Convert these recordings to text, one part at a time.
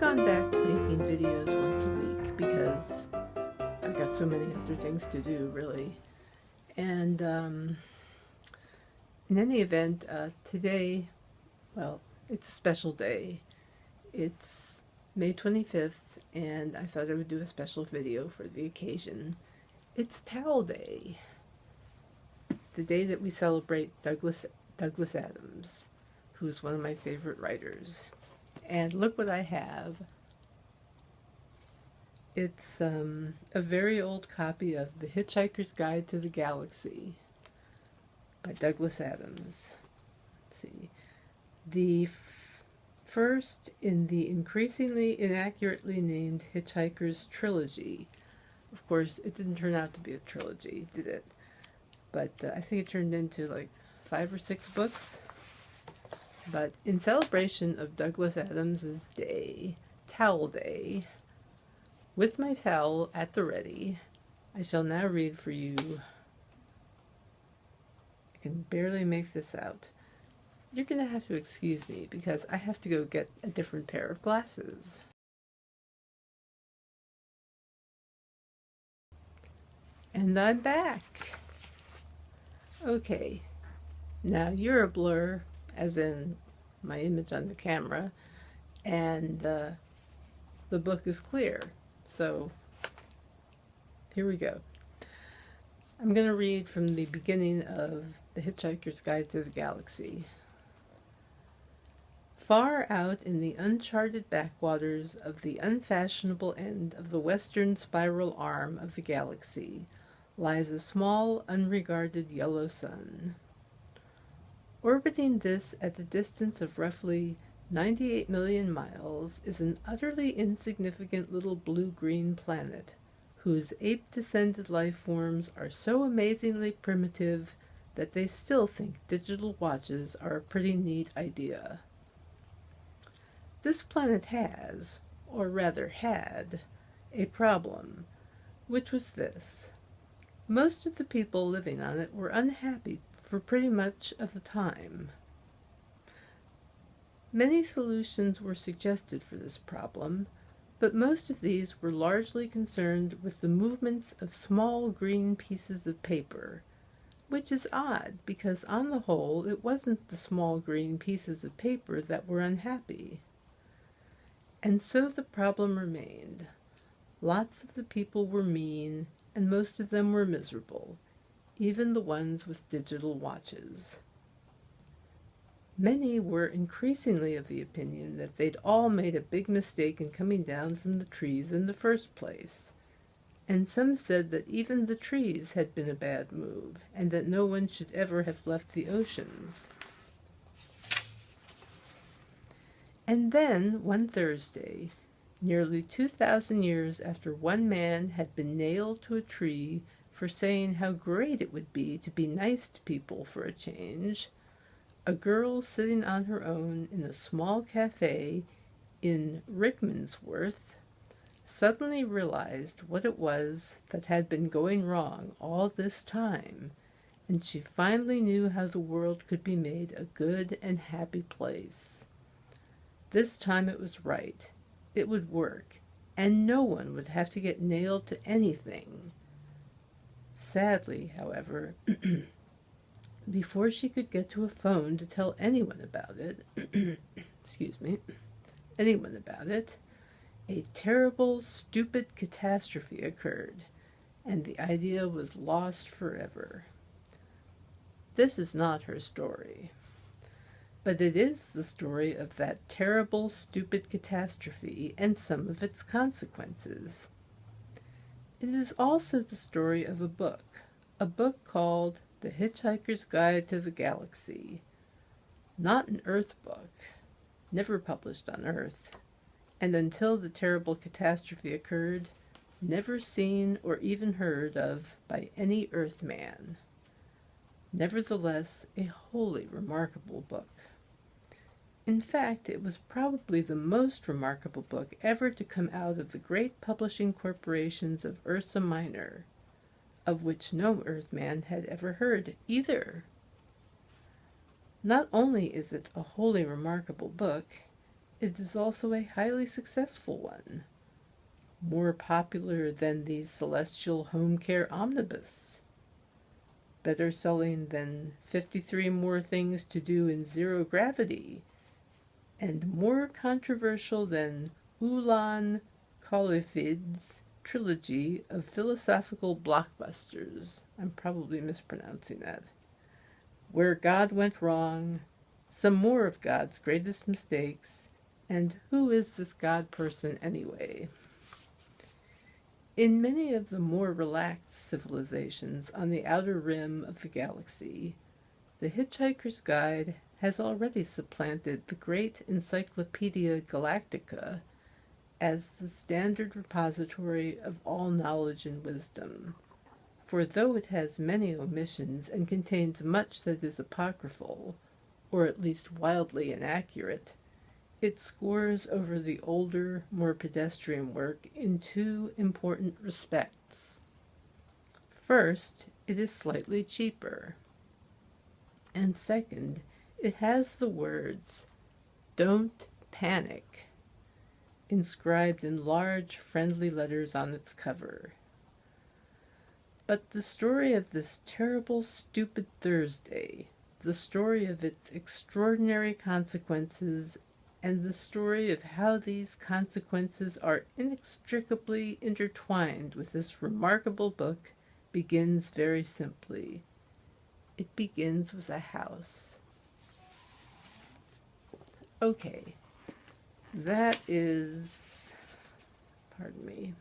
gone back to making videos once a week because I've got so many other things to do, really. And in any event, today, well, it's a special day. It's May 25th, and I thought I would do a special video for the occasion. It's Towel Day, the day that we celebrate Douglas Adams, who's one of my favorite writers. And look what I have. It's a very old copy of The Hitchhiker's Guide to the Galaxy by Douglas Adams. Let's see. The first in the increasingly inaccurately named Hitchhiker's trilogy. Of course, it didn't turn out to be a trilogy, did it? But I think it turned into like 5 or 6 books. But in celebration of Douglas Adams's day, Towel Day, with my towel at the ready, I shall now read for you. I can barely make this out. You're going to have to excuse me because I have to go get a different pair of glasses. And I'm back. Okay, now you're a blur, as in my image on the camera, and the book is clear. So here we go. I'm going to read from the beginning of The Hitchhiker's Guide to the Galaxy. Far out in the uncharted backwaters of the unfashionable end of the western spiral arm of the galaxy lies a small, unregarded yellow sun. Orbiting this at the distance of roughly 98 million miles is an utterly insignificant little blue-green planet whose ape-descended life forms are so amazingly primitive that they still think digital watches are a pretty neat idea. This planet has, or rather had, a problem, which was this. Most of the people living on it were unhappy for pretty much of the time. Many solutions were suggested for this problem, but most of these were largely concerned with the movements of small green pieces of paper, which is odd because on the whole it wasn't the small green pieces of paper that were unhappy. And so the problem remained. Lots of the people were mean, and most of them were miserable, even the ones with digital watches. Many were increasingly of the opinion that they'd all made a big mistake in coming down from the trees in the first place, and some said that even the trees had been a bad move, and that no one should ever have left the oceans. And then, one Thursday, nearly 2,000 years after one man had been nailed to a tree for saying how great it would be to be nice to people for a change, a girl sitting on her own in a small cafe in Rickmansworth suddenly realized what it was that had been going wrong all this time, and she finally knew how the world could be made a good and happy place. This time it was right. It would work, and no one would have to get nailed to anything. Sadly, however, before she could get to a phone to tell anyone about it, a terrible, stupid catastrophe occurred, and the idea was lost forever. This is not her story, but it is the story of that terrible, stupid catastrophe and some of its consequences. It is also the story of a book called The Hitchhiker's Guide to the Galaxy. Not an Earth book, never published on Earth, and until the terrible catastrophe occurred, never seen or even heard of by any Earthman. Nevertheless, a wholly remarkable book. In fact, it was probably the most remarkable book ever to come out of the great publishing corporations of Ursa Minor, of which no Earthman had ever heard either. Not only is it a wholly remarkable book, It is also a highly successful one, more popular than the Celestial Home Care Omnibus, better selling than 53 More Things to Do in Zero Gravity, and more controversial than Ulan Khalifid's trilogy of philosophical blockbusters. I'm probably mispronouncing that. Where God Went Wrong, some more of God's greatest mistakes, and who is this God person anyway? In many of the more relaxed civilizations on the outer rim of the galaxy, the Hitchhiker's Guide has already supplanted the great Encyclopedia Galactica as the standard repository of all knowledge and wisdom. For though it has many omissions and contains much that is apocryphal, or at least wildly inaccurate, it scores over the older, more pedestrian work in two important respects. First, it is slightly cheaper. And second, it has the words, "Don't panic," inscribed in large, friendly letters on its cover. But the story of this terrible, stupid Thursday, the story of its extraordinary consequences, and the story of how these consequences are inextricably intertwined with this remarkable book, begins very simply. It begins with a house. Okay, that is, pardon me,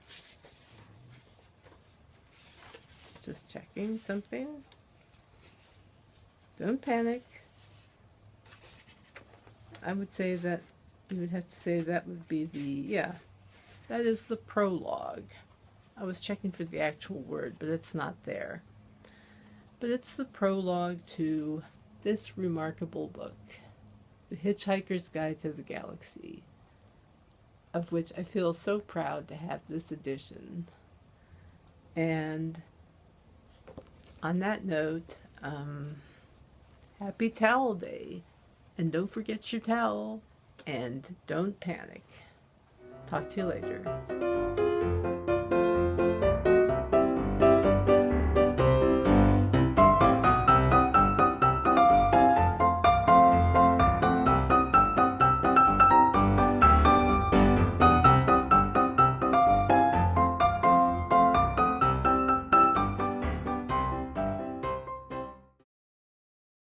just checking something. Don't panic. I would say that you would have to say that would be that is the prologue. I was checking for the actual word, but it's not there. But it's the prologue to this remarkable book, The Hitchhiker's Guide to the Galaxy, of which I feel so proud to have this edition. And on that note, happy Towel Day. And don't forget your towel. And don't panic. Talk to you later.